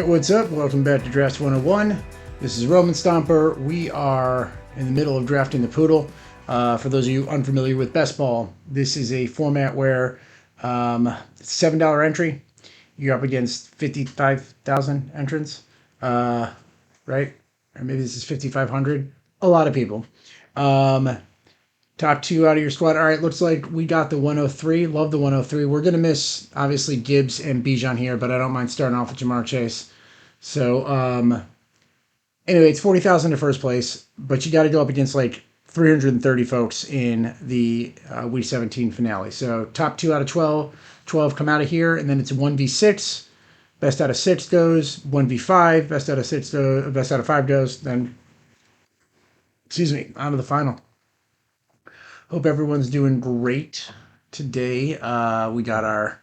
Alright, what's up? Welcome back to Draft 101. This is Roman Stomper. We are in the middle of drafting the Poodle. For those of you unfamiliar with best ball, this is a format where it's $7 entry. You're up against 55,000 entrants, right? Or maybe this is 5,500. A lot of people. Top two out of your squad. All right, looks like we got the 103. Love the 103. We're going to miss, obviously, Gibbs and Bijan here, but I don't mind starting off with Jamar Chase. So, anyway, it's 40,000 to first place, but you got to go up against like 330 folks in the Week 17 finale. So, top two out of 12. 12 come out of here, and then it's a 1v6. Best out of 6 goes. 1v5. Best out of 6 goes. Best out of 5 goes. Then, on to the final. Hope everyone's doing great today. We got our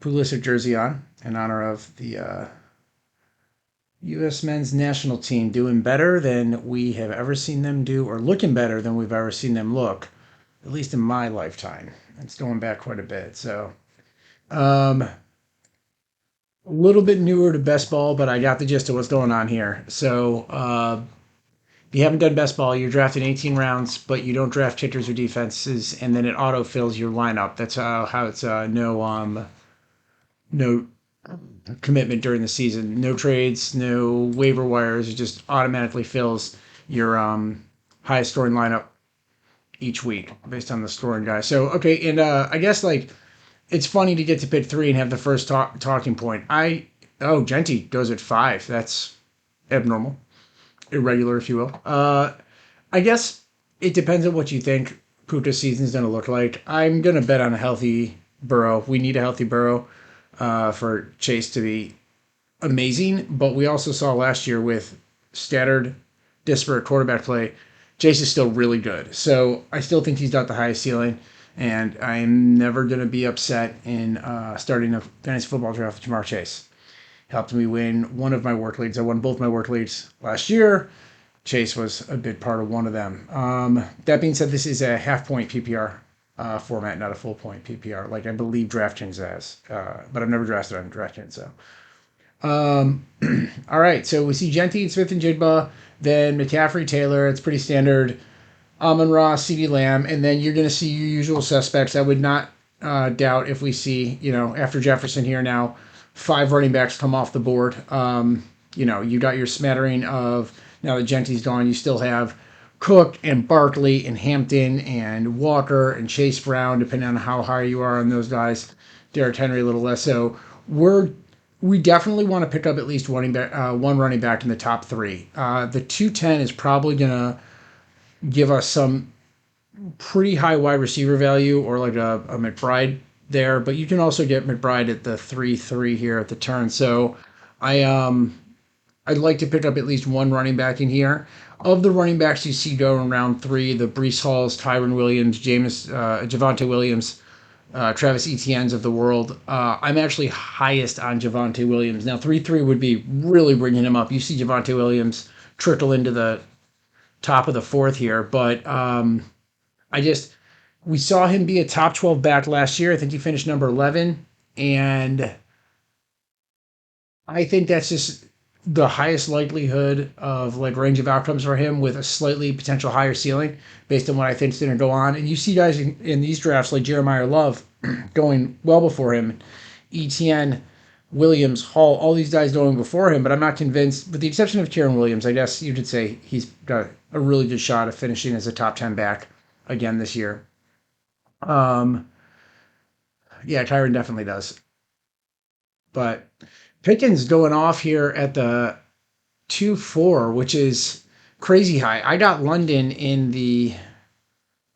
Pulisic jersey on in honor of the U.S. men's national team doing better than we have ever seen them do, or looking better than we've ever seen them look, at least in my lifetime. It's going back quite a bit. So, a little bit newer to best ball, but I got the gist of what's going on here. So, if you haven't done best ball, you're drafting 18 rounds, but you don't draft kickers or defenses, and then it auto-fills your lineup. That's how it's no commitment during the season. No trades, no waiver wires. It just automatically fills your highest scoring lineup each week based on the scoring guy. So, okay, and I guess, like, it's funny to get to pick 3 and have the first talking point. Genty goes at 5. That's abnormal. Irregular, if you will. I guess it depends on what you think Puka's season's going to look like. I'm going to bet on a healthy Burrow. We need a healthy Burrow for Chase to be amazing, but we also saw last year with scattered, disparate quarterback play, Chase is still really good. So I still think he's got the highest ceiling, and I'm never going to be upset in starting a fantasy football draft with Jamar Chase. Helped me win one of my work leagues. I won both my work leagues last year. Chase was a big part of one of them. That being said, this is a half-point PPR format, not a full-point PPR, like I believe DraftKings has. But I've never drafted on DraftKings, so. All right, so we see Genty, Smith, and Jigba, then McCaffrey, Taylor. It's pretty standard. Amon-Ra, CeeDee Lamb, and then you're going to see your usual suspects. I would not doubt if we see, after Jefferson here now, 5 running backs come off the board. You got your smattering of, now that Genty's gone, you still have Cook and Barkley and Hampton and Walker and Chase Brown, depending on how high you are on those guys. Derrick Henry a little less. So we definitely want to pick up at least one running back in the top 3. The 210 is probably going to give us some pretty high wide receiver value, or like a McBride there, but you can also get McBride at the 3-3 here at the turn. So I'd like to pick up at least one running back in here. Of the running backs you see go in round 3, the Breece Halls, Tyron Williams, Javonte Williams, Travis Etienne's of the world, I'm actually highest on Javonte Williams. Now 3-3 would be really bringing him up. You see Javonte Williams trickle into the top of the 4th here, but we saw him be a top 12 back last year. I think he finished number 11. And I think that's just the highest likelihood of like range of outcomes for him, with a slightly potential higher ceiling based on what I think is going to go on. And you see guys in these drafts like Jeremiah Love going well before him, Etienne, Williams, Hall, all these guys going before him, but I'm not convinced, with the exception of Kieran Williams. I guess you could say he's got a really good shot of finishing as a top 10 back again this year. Yeah, Tyron definitely does. But Pickens going off here at the 2-4, which is crazy high. I got London in the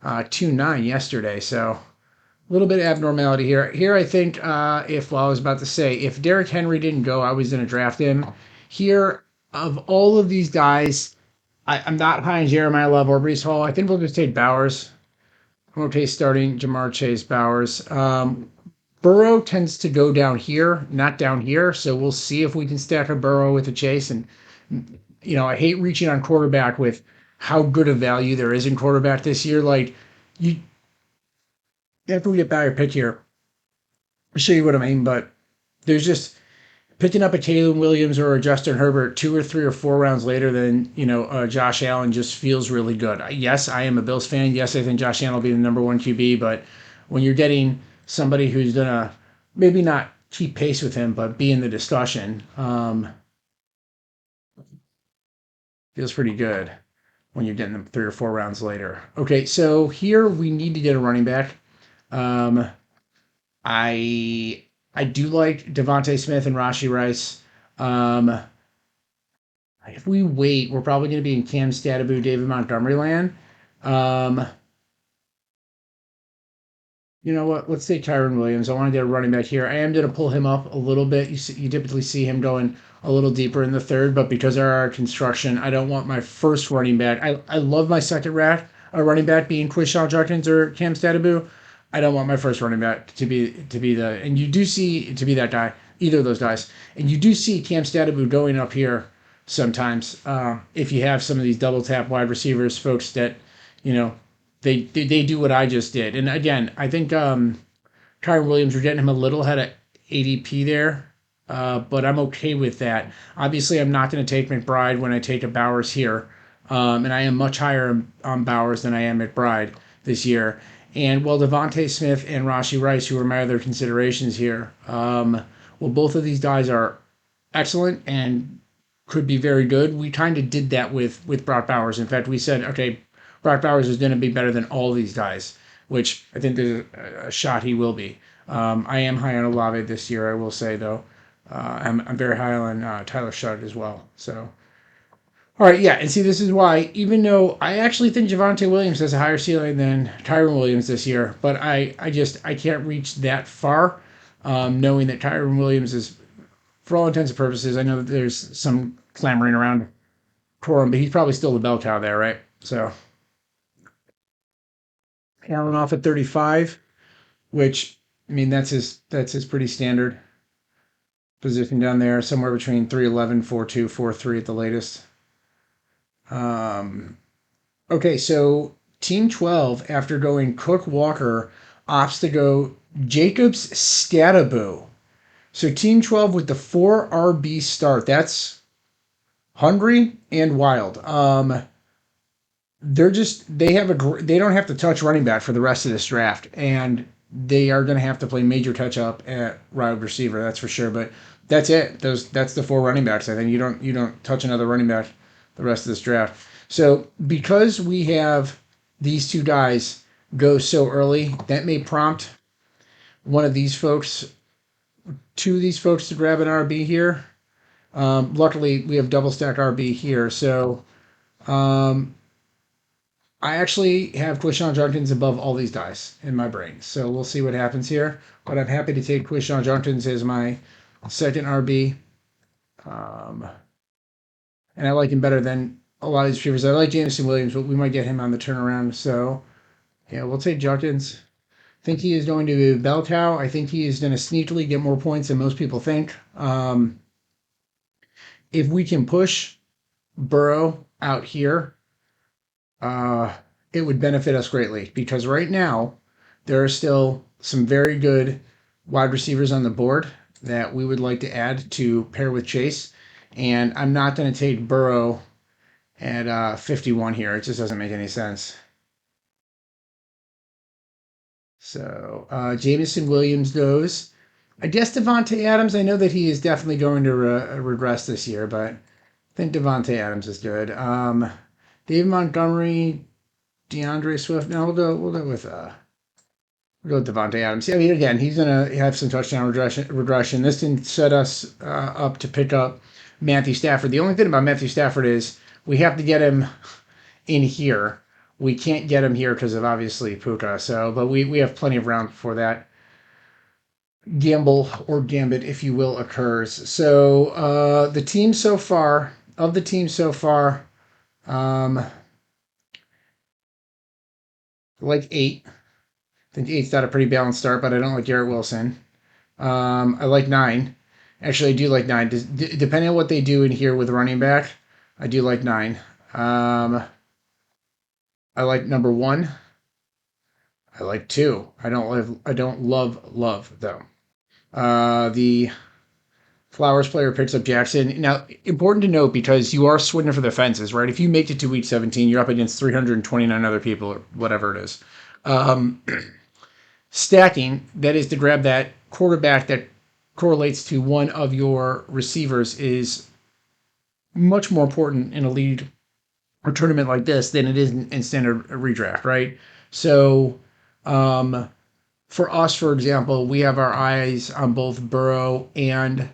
2-9 yesterday, so a little bit of abnormality here. Here, I think if Derrick Henry didn't go, I was going to draft him. Here, of all of these guys, I'm not high on Jeremiah Love or Breece Hall. I think we'll just take Bowers. Okay, starting Jamar Chase, Bowers. Burrow tends to go down here, not down here, so we'll see if we can stack a Burrow with a Chase. And, I hate reaching on quarterback with how good a value there is in quarterback this year. Like, after we get back your pick here, I'll show you what I mean, but there's just picking up a Taylor Williams or a Justin Herbert 2 or 3 or 4 rounds later than Josh Allen just feels really good. Yes, I am a Bills fan. Yes, I think Josh Allen will be the number one QB. But when you're getting somebody who's gonna maybe not keep pace with him, but be in the discussion, feels pretty good when you're getting them 3 or 4 rounds later. Okay, so here we need to get a running back. Um, I do like Devontae Smith and Rashi Rice. Um, if we wait, we're probably going to be in Cam Stadabu, David Montgomery land. Um, you know what? Let's take Tyron Williams. I want to get a running back here. I am going to pull him up a little bit. You typically see him going a little deeper in the third, but because of our construction, I don't want my first running back. I love my second running back being Quishon Judkins or Cam Stadabu. I don't want my first running back to be the, and you do see to be that guy, either of those guys, and you do see Cam Stadabu going up here sometimes. If you have some of these double tap wide receivers, folks that you know they do what I just did. And again, I think Kyron Williams, we're getting him a little ahead of ADP there, but I'm okay with that. Obviously, I'm not going to take McBride when I take a Bowers here, and I am much higher on Bowers than I am McBride this year. And well, Devontae Smith and Rashi Rice, who are my other considerations here, well, both of these guys are excellent and could be very good. We kind of did that with Brock Bowers. In fact, we said, okay, Brock Bowers is going to be better than all these guys, which I think there's a shot he will be. I am high on Olave this year, I will say though. I'm very high on Tyler Shutt as well. So, all right, yeah, and see, this is why, even though I actually think Javonte Williams has a higher ceiling than Tyron Williams this year, but I can't reach that far, knowing that Tyron Williams is, for all intents and purposes, I know that there's some clamoring around for him, but he's probably still the bell cow there, right? So Allen off at 35, which I mean that's his pretty standard position down there, somewhere between 311, 4.2, 4.3 at the latest. Um, okay, so Team 12, after going Cook Walker, opts to go Jacobs Statabu. So Team 12 with the 4 RB start. That's hungry and wild. They don't have to touch running back for the rest of this draft, and they are going to have to play major touch up at wide receiver. That's for sure. But that's it. That's the 4 running backs. I think you don't touch another running back the rest of this draft. So because we have these two guys go so early, that may prompt one of these folks, two of these folks, to grab an RB here. Luckily, we have double stack RB here, so um, I actually have Quishon Junkins above all these guys in my brain. So we'll see what happens here. But I'm happy to take Quishon Junkins as my second RB. Um, and I like him better than a lot of these receivers. I like Jameson Williams, but we might get him on the turnaround. So, yeah, we'll take Junkins. I think he is going to be a bell cow. I think he is going to sneakily get more points than most people think. If we can push Burrow out here, uh, it would benefit us greatly because right now there are still some very good wide receivers on the board that we would like to add to pair with Chase. And I'm not going to take Burrow at 51 here. It just doesn't make any sense. So Jameson Williams goes. I guess Devontae Adams. I know that he is definitely going to regress this year, but I think Devontae Adams is good. David Montgomery, DeAndre Swift. No, we'll go with Devontae Adams. Yeah, I mean, again, he's going to have some touchdown regression. This can set us up to pick up Matthew Stafford. The only thing about Matthew Stafford is we have to get him in here. We can't get him here because of obviously Puka. So, but we have plenty of rounds before that gamble or gambit, if you will, occurs. So the team so far, um, like 8. I think eight's got a pretty balanced start, but I don't like Garrett Wilson. I like 9. Actually, I do like 9. Depending on what they do in here with running back, I do like 9. I like number 1. I like 2. I don't love though. The Flowers player picks up Jackson. Now, important to note because you are swinging for the fences, right? If you make it to week 17, you're up against 329 other people or whatever it is. Um, Stacking, that is to grab that quarterback that correlates to one of your receivers, is much more important in a league or tournament like this than it is in standard redraft, right? So, um, for us, for example, we have our eyes on both Burrow and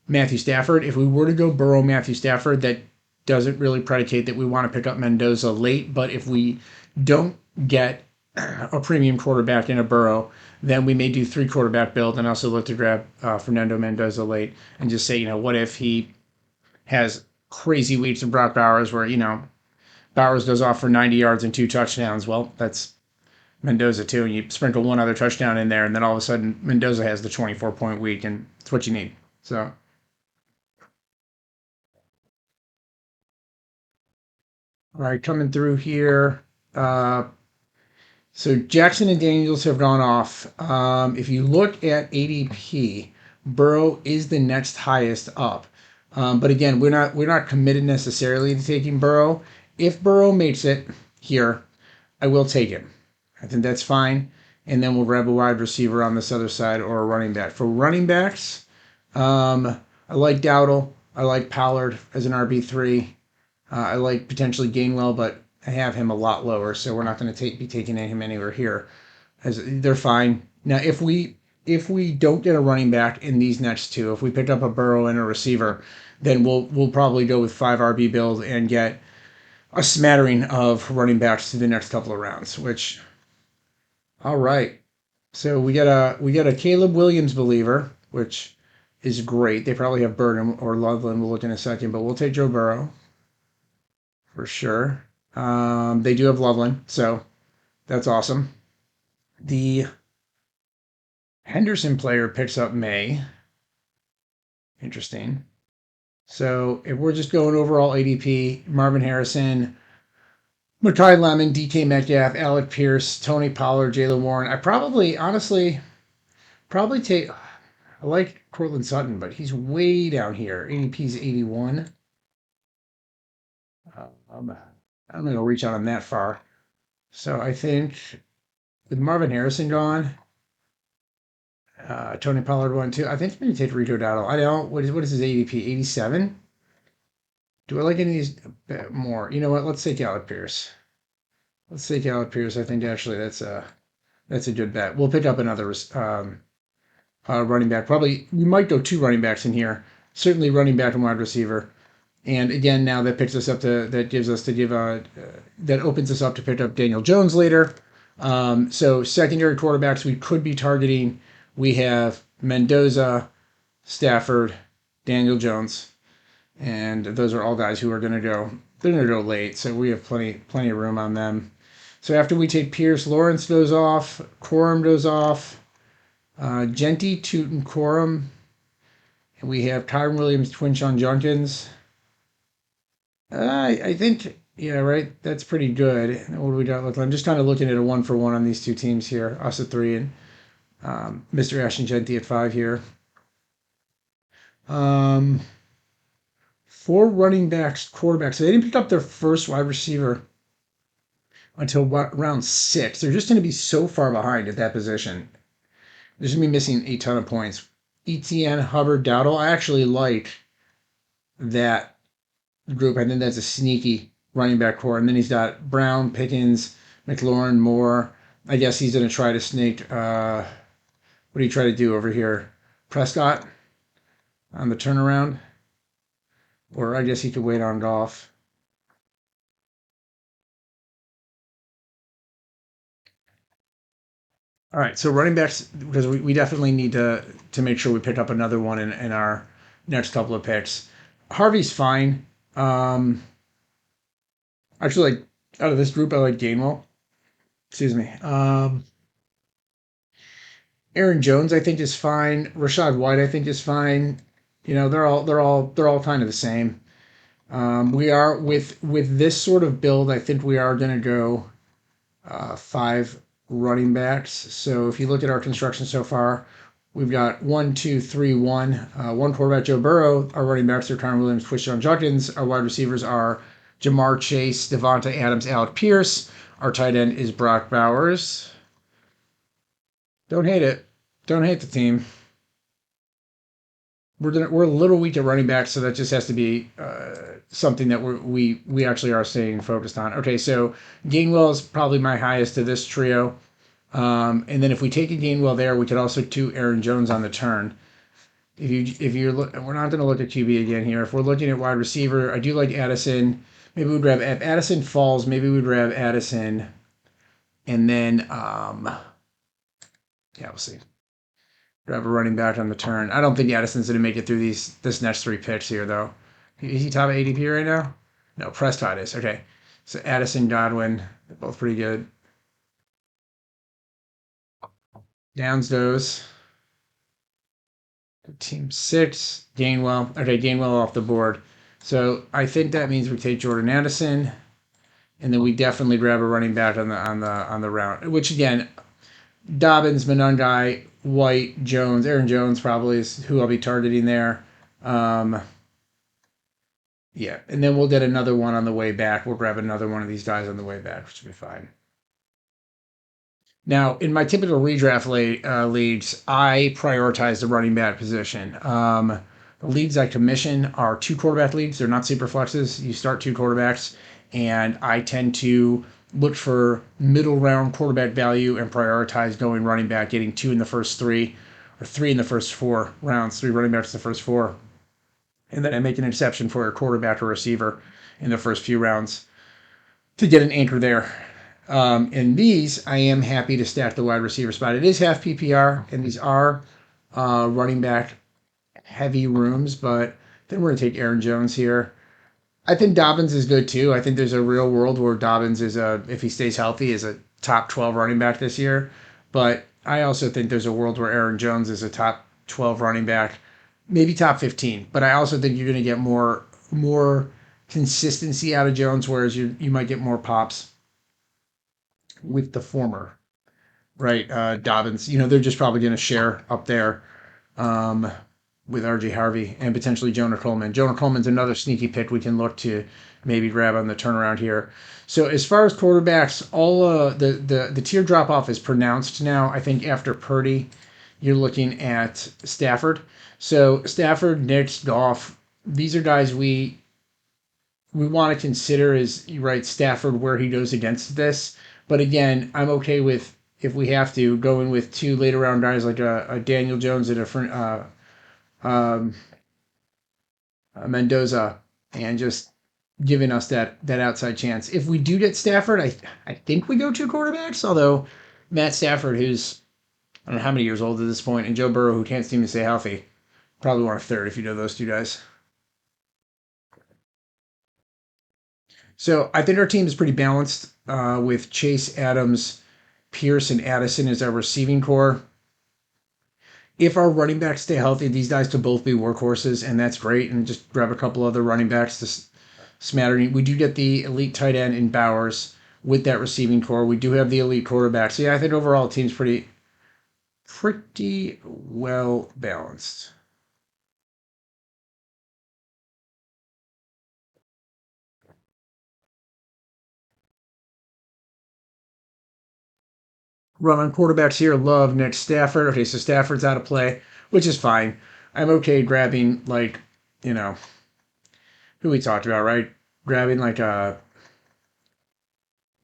Matthew Stafford. If we were to go Burrow, Matthew Stafford, that doesn't really predicate that we want to pick up Mendoza late. But if we don't get a premium quarterback in a Burrow, then we may do three quarterback build and also look to grab Fernando Mendoza late and just say, what if he has crazy weeks of Brock Bowers where, Bowers goes off for 90 yards and two touchdowns? Well, that's Mendoza too. And you sprinkle one other touchdown in there, and then all of a sudden Mendoza has the 24-point week, and it's what you need. So, all right, coming through here. Uh, so Jackson and Daniels have gone off. If you look at ADP, Burrow is the next highest up. But again, we're not committed necessarily to taking Burrow. If Burrow makes it here, I will take him. I think that's fine. And then we'll grab a wide receiver on this other side or a running back. For running backs, I like Dowdle. I like Pollard as an RB3. I like potentially Gainwell, but I have him a lot lower, so we're not going to be taking him anywhere here. As they're fine now. If we don't get a running back in these next two, if we pick up a Burrow and a receiver, then we'll probably go with 5 RB build and get a smattering of running backs to the next couple of rounds. Which, all right. So we got a Caleb Williams believer, which is great. They probably have Burton or Loveland. We'll look in a second, but we'll take Joe Burrow for sure. They do have Loveland, so that's awesome. The Henderson player picks up May. Interesting. So if we're just going overall ADP, Marvin Harrison, Makai Lemon, DK Metcalf, Alec Pierce, Tony Pollard, Jaylen Warren. I probably, honestly, probably take. I like Cortland Sutton, but he's way down here. ADP's 81. I'm not going to reach out on that far. So I think with Marvin Harrison gone, Tony Pollard one too. I think I'm going to take Rico Dowdle. I don't. What is his ADP? 87. Do I like any of these a bit more? You know what? Let's take Alec Pierce. Let's take Alec Pierce. I think actually that's a good bet. We'll pick up another running back. Probably we might go two running backs in here. Certainly running back and wide receiver. And again, now that picks us up to that gives us to give that opens us up to pick up Daniel Jones later. So secondary quarterbacks we could be targeting. We have Mendoza, Stafford, Daniel Jones, and those are all guys who are going to go. They're going to go late, so we have plenty of room on them. So after we take Pierce, Lawrence goes off, Corum goes off, Genty, Tootin, Corum, and we have Kyron Williams, Twinshawn Junkins. I think, yeah, right. That's pretty good. What do we got? I'm just kind of looking at a 1-for-1 on these two teams here. Us at 3 and Mr. Ashton Genty at 5 here. Um, 4 running backs, quarterbacks. So they didn't pick up their first wide receiver until round 6. They're just going to be so far behind at that position. They're just going to be missing a ton of points. ETN, Hubbard, Dowdle. I actually like that group. I think that's a sneaky running back core. And then he's got Brown, Pickens, McLaurin, Moore. I guess he's going to try to snake. What do you try to do over here? Prescott on the turnaround? Or I guess he could wait on Goff. All right, so running backs, because we definitely need to make sure we pick up another one in our next couple of picks. Harvey's fine. Actually, like out of this group, I like Gainwell. Excuse me. Aaron Jones, I think, is fine. Rashad White, I think, is fine. They're all kind of the same. We are with this sort of build. I think we are going to go 5 running backs. So if you look at our construction so far, We've got 1, 2, 3, 1. One quarterback, Joe Burrow. Our running backs are Connor Williams, Quishon Judkins. Our wide receivers are Jamar Chase, Devonta Adams, Alec Pierce. Our tight end is Brock Bowers. Don't hate it. Don't hate the team. We're a little weak at running back, so that just has to be something that we actually are staying focused on. Okay, so Gainwell is probably my highest of this trio. And then if we take a Gainwell there, we could also do Aaron Jones on the turn. We're not going to look at QB again here. If we're looking at wide receiver, I do like Addison. Maybe we'd grab if Addison falls. Maybe we'd grab Addison, and then yeah, we'll see. Grab a running back on the turn. I don't think Addison's going to make it through this next three picks here though. Is he top ADP right now? No, Prescott is. Okay, so Addison, Godwin, they're both pretty good. Downs those. Team 6, Gainwell. Okay, Gainwell off the board. So I think that means we take Jordan Addison, and then we definitely grab a running back on the round. Which again, Dobbins, Monangai, White, Jones, Aaron Jones probably is who I'll be targeting there. Yeah, and then we'll get another one on the way back. We'll grab another one of these guys on the way back, which will be fine. Now, in my typical redraft leagues, I prioritize the running back position. The leagues I commission are two quarterback leagues. They're not super flexes. You start two quarterbacks, and I tend to look for middle round quarterback value and prioritize going running back, getting two in the first three, or three in the first 4 rounds, three running backs in the first four. And then I make an exception for a quarterback or receiver in the first few rounds to get an anchor there. In these, I am happy to stack the wide receiver spot. It is half PPR, and these are running back heavy rooms, but then we're going to take Aaron Jones here. I think Dobbins is good too. I think there's a real world where Dobbins is if he stays healthy, is a top 12 running back this year. But I also think there's a world where Aaron Jones is a top 12 running back, maybe top 15. But I also think you're going to get more consistency out of Jones, whereas you might get more pops with the former, right? Dobbins, they're just probably going to share up there with RJ Harvey and potentially Jonah Coleman. Jonah Coleman's another sneaky pick we can look to maybe grab on the turnaround here. So as far as quarterbacks, all the tier drop off is pronounced now. I think after Purdy, you're looking at Stafford. So Stafford, Nix, Goff, these are guys we want to consider is right Stafford where he goes against this. But again, I'm okay with if we have to go in with two later round guys like a Daniel Jones and a Mendoza, and just giving us that outside chance. If we do get Stafford, I think we go two quarterbacks. Although Matt Stafford, who's I don't know how many years old at this point, and Joe Burrow, who can't seem to stay healthy, probably want a third if you know those two guys. So I think our team is pretty balanced with Chase, Adams, Pierce, and Addison as our receiving core. If our running backs stay healthy, these guys could both be workhorses, and that's great. And just grab a couple other running backs to smattering. We do get the elite tight end in Bowers with that receiving core. We do have the elite quarterback. So yeah, I think overall the team's pretty well balanced. Run on quarterbacks here. Love Nick Stafford. Okay, so Stafford's out of play, which is fine. I'm okay grabbing who we talked about, right? Grabbing like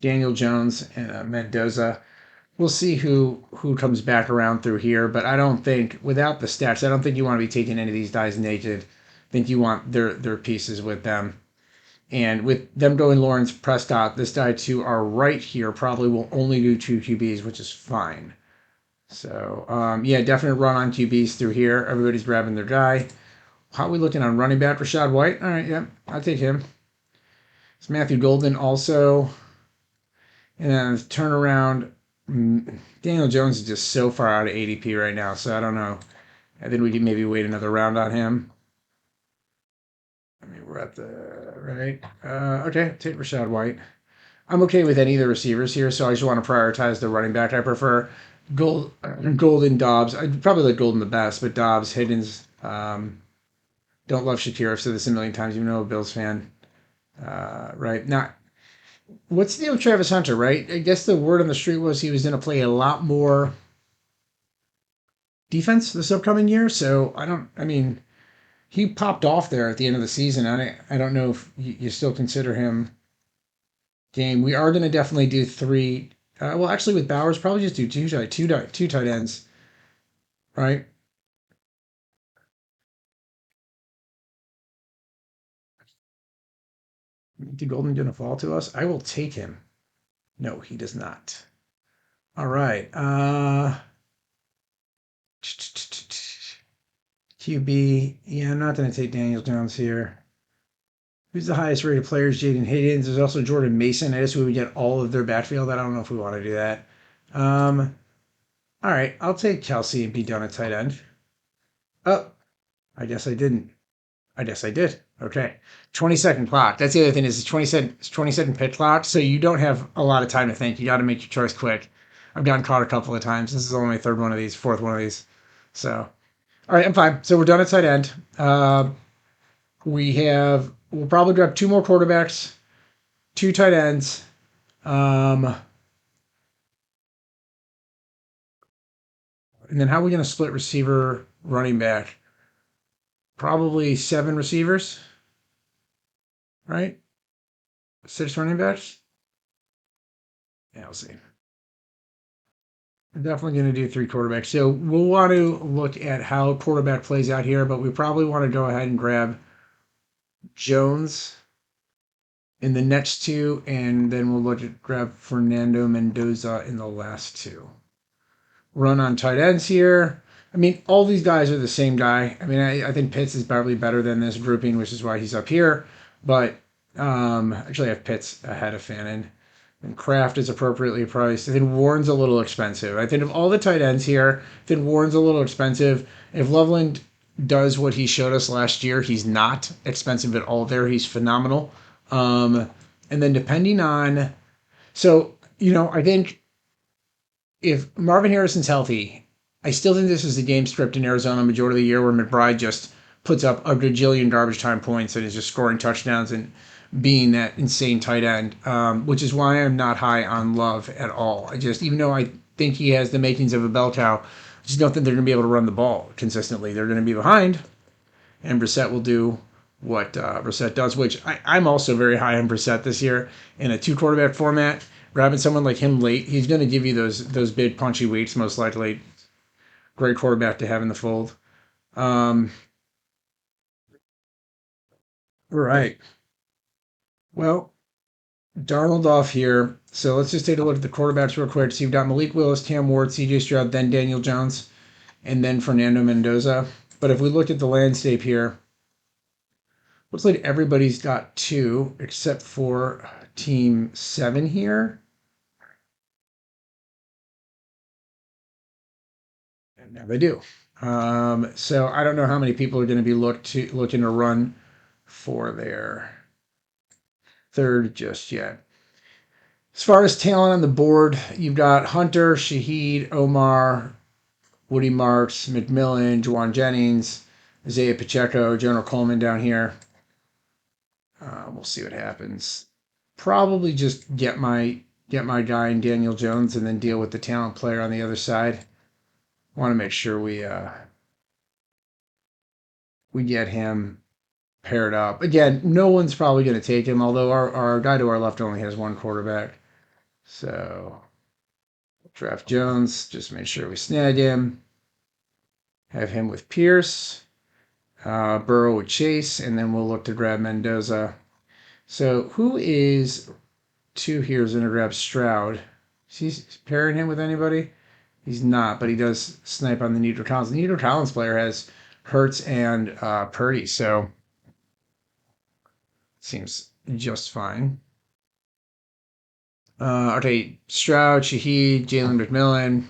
Daniel Jones and Mendoza. We'll see who comes back around through here, but I don't think without the stats, I don't think you want to be taking any of these guys naked. I think you want their pieces with them. And with them going Lawrence Prescott, this guy to our right here probably will only do two QBs, which is fine. So yeah, definite run on QBs through here. Everybody's grabbing their guy. How are we looking on running back? Rashad White. All right, yeah, I'll take him. It's Matthew Golden also. And then turnaround. Daniel Jones is just so far out of ADP right now, so I don't know. I think we could maybe wait another round on him. I mean, we're at the right. Okay, take Rashad White. I'm okay with any of the receivers here, so I just want to prioritize the running back I prefer. Gold, Golden Dobbs. I'd probably like Golden the best, but Dobbs, Higgins. Don't love Shakir. I've said this a million times. Even though I'm a Bills fan, right now. What's the deal with Travis Hunter? Right. I guess the word on the street was he was going to play a lot more defense this upcoming year. So I don't. I mean, he popped off there at the end of the season. I don't know if you still consider him game. We are going to definitely do three. Well, actually, with Bowers, probably just do two tight ends, right? Did Golden gonna fall to us? I will take him. No, he does not. All right. QB. Yeah, I'm not going to take Daniel Jones here. Who's the highest rated players? Jaden Higgins. There's also Jordan Mason. I guess we would get all of their backfield. I don't know if we want to do that. Um, all right. I'll take Kelsey and be done at tight end. Oh, I guess I didn't. I guess I did. Okay. 20-second clock. That's the other thing is it's 20-second pitch clock, so you don't have a lot of time to think. You got to make your choice quick. I've gotten caught a couple of times. This is only my third one of these, fourth one of these. So, all right, I'm fine. So we're done at tight end. We'll probably grab two more quarterbacks, two tight ends. Um, and then how are we going to split receiver, running back? Probably seven receivers, right? Six running backs. Yeah, we'll see. We're definitely going to do three quarterbacks. So we'll want to look at how quarterback plays out here, but we probably want to go ahead and grab Jones in the next two, and then we'll look at grab Fernando Mendoza in the last two. Run on tight ends here. I mean, all these guys are the same guy. I mean, I think Pitts is probably better than this grouping, which is why he's up here. But actually, I have Pitts ahead of Fannin. And Kraft is appropriately priced. I think Warren's a little expensive. I think of all the tight ends here, I think Warren's a little expensive. If Loveland does what he showed us last year, he's not expensive at all there. He's phenomenal. And then depending on, so, I think if Marvin Harrison's healthy, I still think this is a game script in Arizona majority of the year where McBride just puts up a gajillion garbage time points and is just scoring touchdowns and being that insane tight end, which is why I'm not high on Love at all. Even though I think he has the makings of a bell cow, I just don't think they're going to be able to run the ball consistently. They're going to be behind, and Brissett will do what Brissett does, which I'm also very high on Brissett this year in a two quarterback format. Grabbing someone like him late, he's going to give you those big punchy weeks most likely. Great quarterback to have in the fold. Um, right. Well, Darnold off here. So let's just take a look at the quarterbacks real quick. So you've got Malik Willis, Cam Ward, CJ Stroud, then Daniel Jones, and then Fernando Mendoza. But if we look at the landscape here, looks like everybody's got two except for team 7 here. And now they do. So I don't know how many people are going to be looking to run for their third just yet. As far as talent on the board, you've got Hunter, Shaheed, Omar, Woody Marks, McMillan, Juwan Jennings, Isaiah Pacheco, Jonah Coleman down here. We'll see what happens. Probably just get my guy in Daniel Jones and then deal with the talent player on the other side. Want to make sure we get him paired up. Again, no one's probably going to take him, although our guy to our left only has one quarterback. So draft Jones, just make sure we snag him. Have him with Pierce, Burrow with Chase, and then we'll look to grab Mendoza. So who is two here is going to grab Stroud? Is he pairing him with anybody? He's not, but he does snipe on the Nico Collins. The Nico Collins player has Hurts and Purdy, so seems just fine. Okay, Stroud, Shaheed, Jalen McMillan.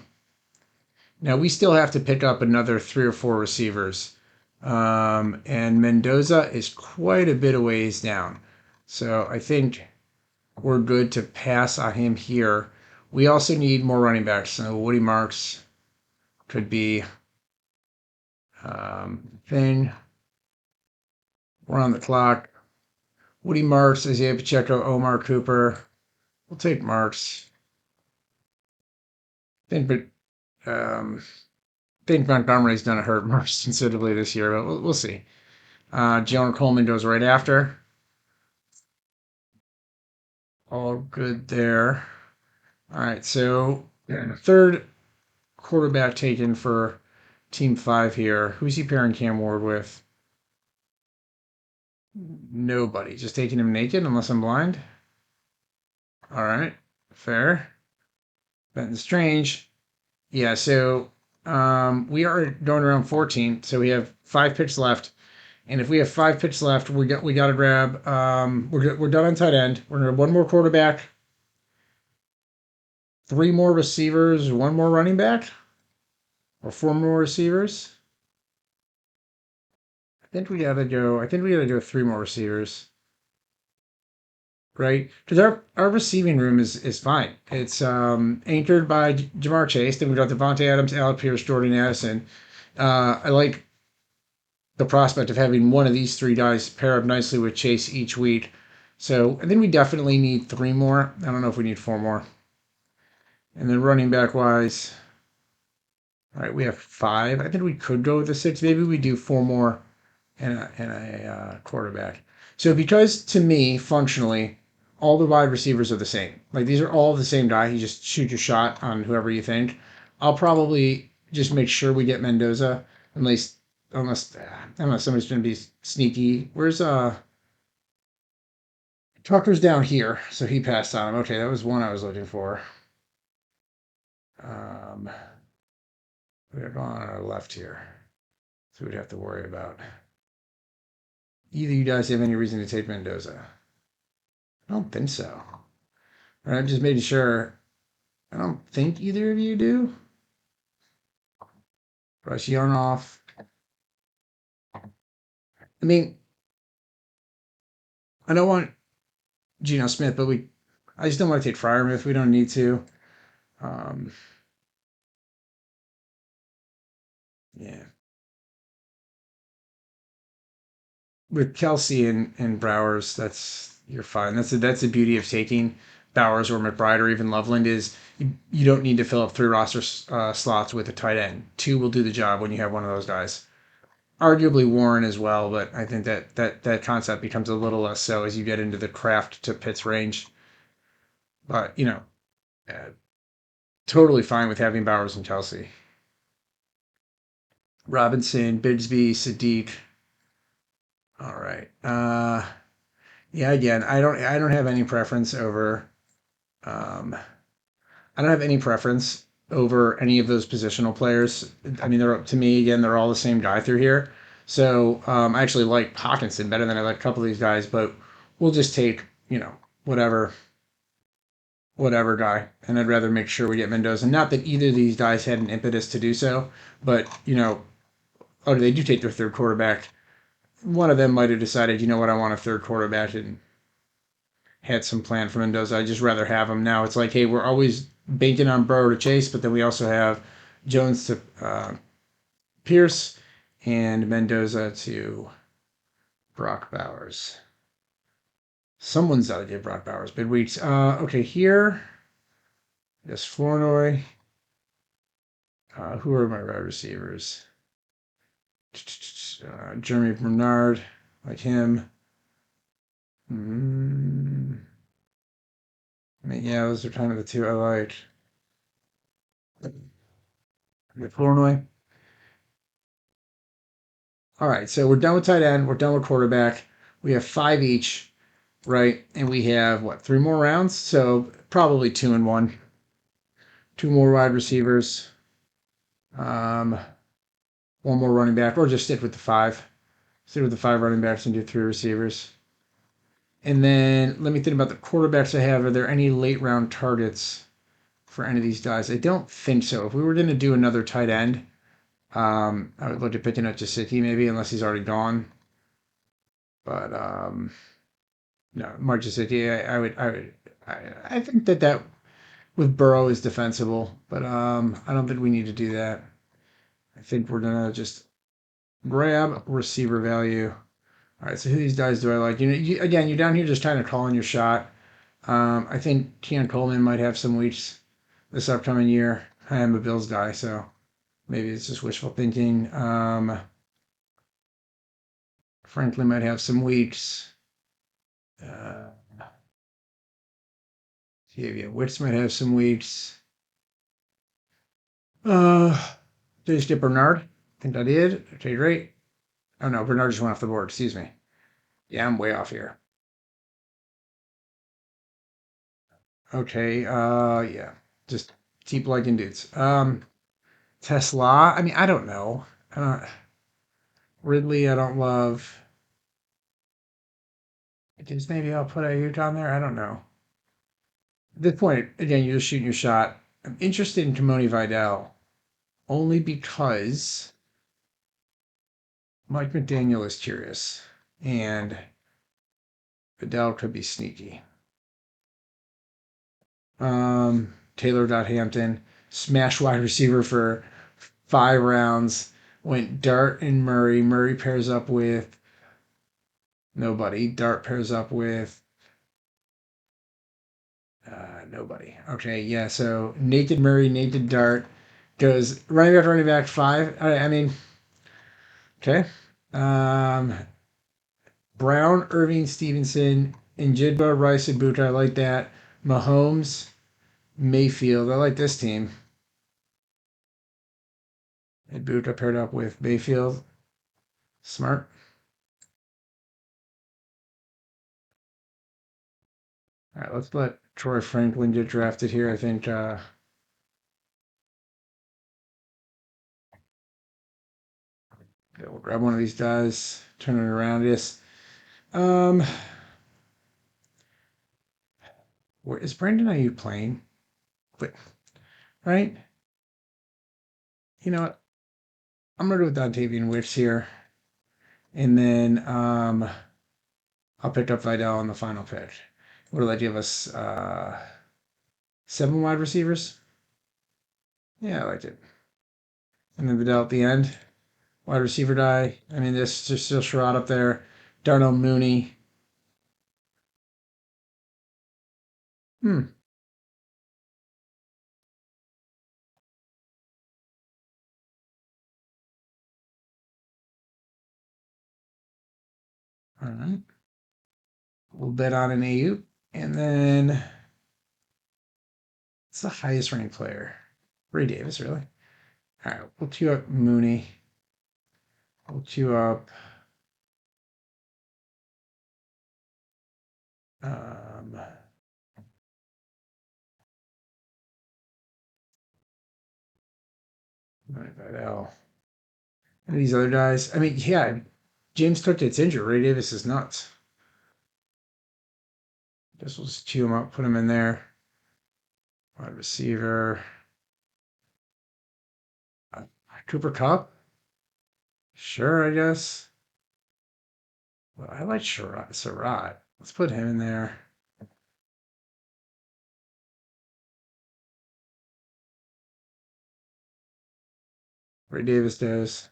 Now we still have to pick up another 3 or 4 receivers. And Mendoza is quite a bit of ways down. So I think we're good to pass on him here. We also need more running backs. So Woody Marks could be thing. We're on the clock. Woody Marks, Isaiah Pacheco, Omar Cooper. We'll take Marks. Think, think Montgomery's going to hurt Marks considerably this year, but we'll see. Jonah Coleman goes right after. All good there. All right, so third quarterback taken for Team 5 here. Who's he pairing Cam Ward with? Nobody. Just taking him naked, unless I'm blind. All right, fair. Benton Strange. Yeah, so we are going around 14, so we have 5 picks left. And if we have 5 picks left, we got to grab. We're done on tight end. We're gonna have one more quarterback, 3 more receivers, 1 more running back, or 4 more receivers. I think we gotta go. I think we gotta go 3 more receivers, right? Because our receiving room is fine. It's anchored by Jamar Chase. Then we got Devontae Adams, Alec Pierce, Jordan Addison. I like the prospect of having one of these 3 guys pair up nicely with Chase each week. So I think we definitely need 3 more. I don't know if we need 4 more. And then running back wise, all right, we have 5. I think we could go with the 6. Maybe we do 4 more and a quarterback. So because to me, functionally, all the wide receivers are the same. Like these are all the same guy. You just shoot your shot on whoever you think. I'll probably just make sure we get Mendoza, unless somebody's going to be sneaky. Where's Tucker's down here, so he passed on him. Okay, that was one I was looking for. Um, we're going on our left here, so we'd have to worry about. Either you guys have any reason to take Mendoza? I don't think so. All right, I'm just making sure. I don't think either of you do. Rush off. I mean, I don't want Geno Smith, but I just don't want to take Freiermuth. We don't need to. Um, yeah. With Kelsey and Browers, you're fine. That's the beauty of taking Bowers or McBride or even Loveland is you don't need to fill up 3 roster slots with a tight end. 2 will do the job when you have one of those guys. Arguably Warren as well, but I think that concept becomes a little less so as you get into the Kraft to Pitts range. But uh, totally fine with having Bowers and Kelsey. Robinson, Bigsby, Sadiq. All right. Yeah, again, I don't have any preference over um I don't have any preference over any of those positional players. I mean, they're to me again, they're all the same guy through here. So I actually like Hawkinson better than I like a couple of these guys, but we'll just take whatever whatever guy, and I'd rather make sure we get Mendoza. Not that either of these guys had an impetus to do so, but oh, they do take their third quarterback. One of them might have decided, you know what, I want a third quarterback and had some plan for Mendoza. I'd just rather have him now. It's like, hey, we're always banking on Burrow to Chase, but then we also have Jones to Pierce and Mendoza to Brock Bowers. Someone's got to give Brock Bowers bid weeks. Okay, here. Yes, Flournoy. Who are my wide receivers? Jeremy Bernard, like him. I mean, yeah, those are kind of the 2 I like. Flournoy. All right, so we're done with tight end. We're done with quarterback. We have 5 each, right? And we have what, 3 more rounds? So probably 2 and 1. 2 more wide receivers. 1 more running back, or just stick with the 5. Stick with the 5 running backs and do 3 receivers. And then let me think about the quarterbacks I have. Are there any late round targets for any of these guys? I don't think so. If we were going to do another tight end, I would look at picking up Jasicki maybe, unless he's already gone. But no, Mark Jasicki, I think that with Burrow is defensible, but I don't think we need to do that. I think we're gonna just grab receiver value. All right, so who these guys do I like? Again, you're down here just trying to call in your shot. I think Keon Coleman might have some weeks this upcoming year. I am a Bills guy, so maybe it's just wishful thinking. Franklin might have some weeks. Uh, yeah, Wicks might have some weeks. Did I just get Bernard? I think I did. Okay, great. Oh no, Bernard just went off the board. Excuse me. Yeah, I'm way off here. Okay, yeah. Just keep liking dudes. Tesla. I mean, I don't know. Ridley, I don't love. I guess maybe I'll put Ayuk on there. I don't know. At this point, again, you're just shooting your shot. I'm interested in Timoni Vidal only because Mike McDaniel is curious, and Vidal could be sneaky. Taylor Hampton, smash wide receiver for 5 rounds. Went Dart and Murray. Murray pairs up with nobody. Dart pairs up with nobody. Okay, yeah. So Naked Murray, Naked Dart goes running back 5. I mean, okay. Um, Brown, Irving, Stevenson, Njigba, Rice, and Buta. I like that. Mahomes, Mayfield. I like this team. And Buta paired up with Mayfield. Smart. All right, let's let Troy Franklin get drafted here. I think yeah, we'll grab one of these guys, turn it around. Yes. Um, where is Brandon Ayuk playing? But right, you know what? I'm gonna go with Dontavian Wicks here, and then I'll pick up Vidal on the final pick. What will that give us? 7 wide receivers. Yeah, I liked it. And then Vidal at the end, wide receiver die. I mean, there's still Sherrod up there. Darnell Mooney. Hmm. All right. We'll bet on an AU. And then it's the highest ranked player. Ray Davis, really? All right. We'll queue up Mooney. We'll queue up. Um, Vidal. And these other guys. I mean, yeah, James Cook gets injured. Ray Davis is nuts. Guess we'll just queue him up, put him in there. Wide receiver. Uh, Cooper Cup? Sure, I guess. Well, I like Surratt. Let's put him in there. Ray Davis does.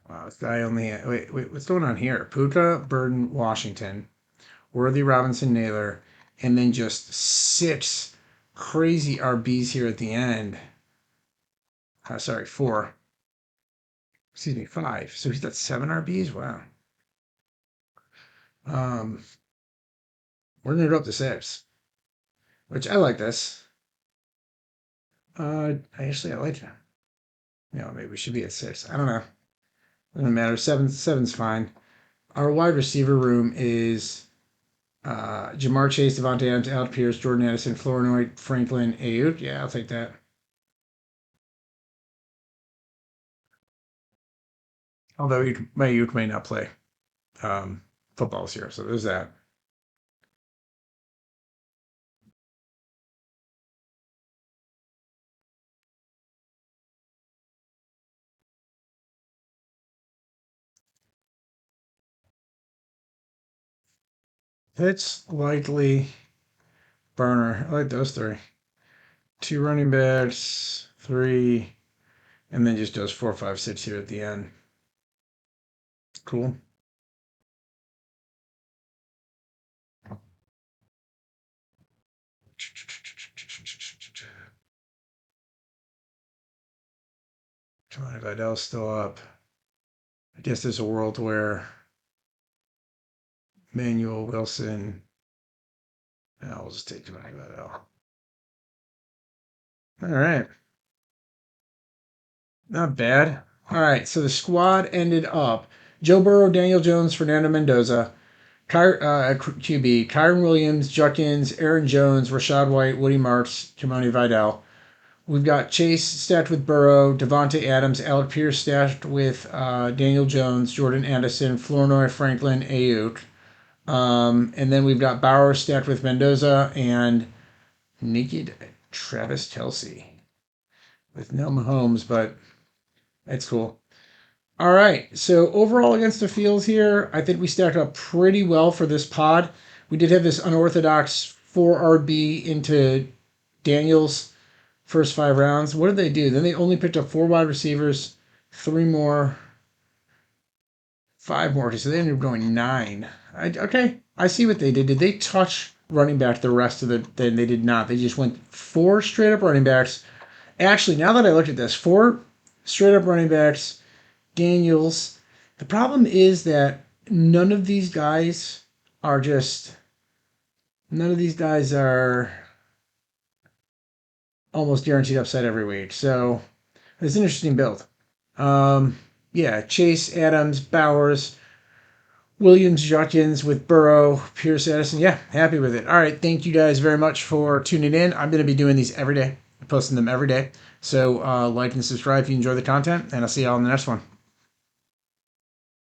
Wow, this guy only. Wait, what's going on here? Puka, Burden, Washington, Worthy, Robinson, Naylor, and then just 6 crazy RBs here at the end. Sorry, 4. Excuse me, 5. So he's got 7 RBs. Wow. Um, we're gonna go up to 6, which I like this. I like that. Maybe we should be at 6. I don't know. Doesn't matter. Seven's fine. Our wide receiver room is Jamar Chase, Devontae Adams, Alec Pierce, Jordan Addison, Flournoy, Franklin, Ayuk. Yeah, I'll take that. Although Ayuk may not play um, football this year, so there's that. Pitts, Likely, Burner. I like those three. Two running backs, three, and then just does 4, 5, 6 here at the end. Cool. Johnny Vidal's still up. I guess there's a world where Manuel Wilson. I'll just take Johnny Vidal. All right. Not bad. All right. So the squad ended up Joe Burrow, Daniel Jones, Fernando Mendoza, QB, Kyron Williams, Judkins, Aaron Jones, Rashad White, Woody Marks, Kimoni Vidal. We've got Chase stacked with Burrow, Devontae Adams, Alec Pierce stacked with Daniel Jones, Jordan Addison, Flournoy, Franklin, Ayuk. And then we've got Bauer stacked with Mendoza and naked Travis Kelsey with no Mahomes, but that's cool. All right. So overall against the fields here, I think we stacked up pretty well for this pod. We did have this unorthodox 4 RB into Daniels first 5 rounds. What did they do? Then they only picked up 4 wide receivers, 3 more, 5 more. So they ended up going 9. Okay, I see what they did. Did they touch running back the rest of the? Then they did not. They just went 4 straight up running backs. Actually, now that I looked at this, 4 straight up running backs, Daniels. The problem is that none of these guys are almost guaranteed upside every week. So it's an interesting build. Yeah, Chase, Adams, Bowers, Williams, Judkins with Burrow, Pierce, Addison. Yeah, happy with it. All right, thank you guys very much for tuning in. I'm going to be doing these every day, posting them every day. So like and subscribe if you enjoy the content, and I'll see y'all in the next one.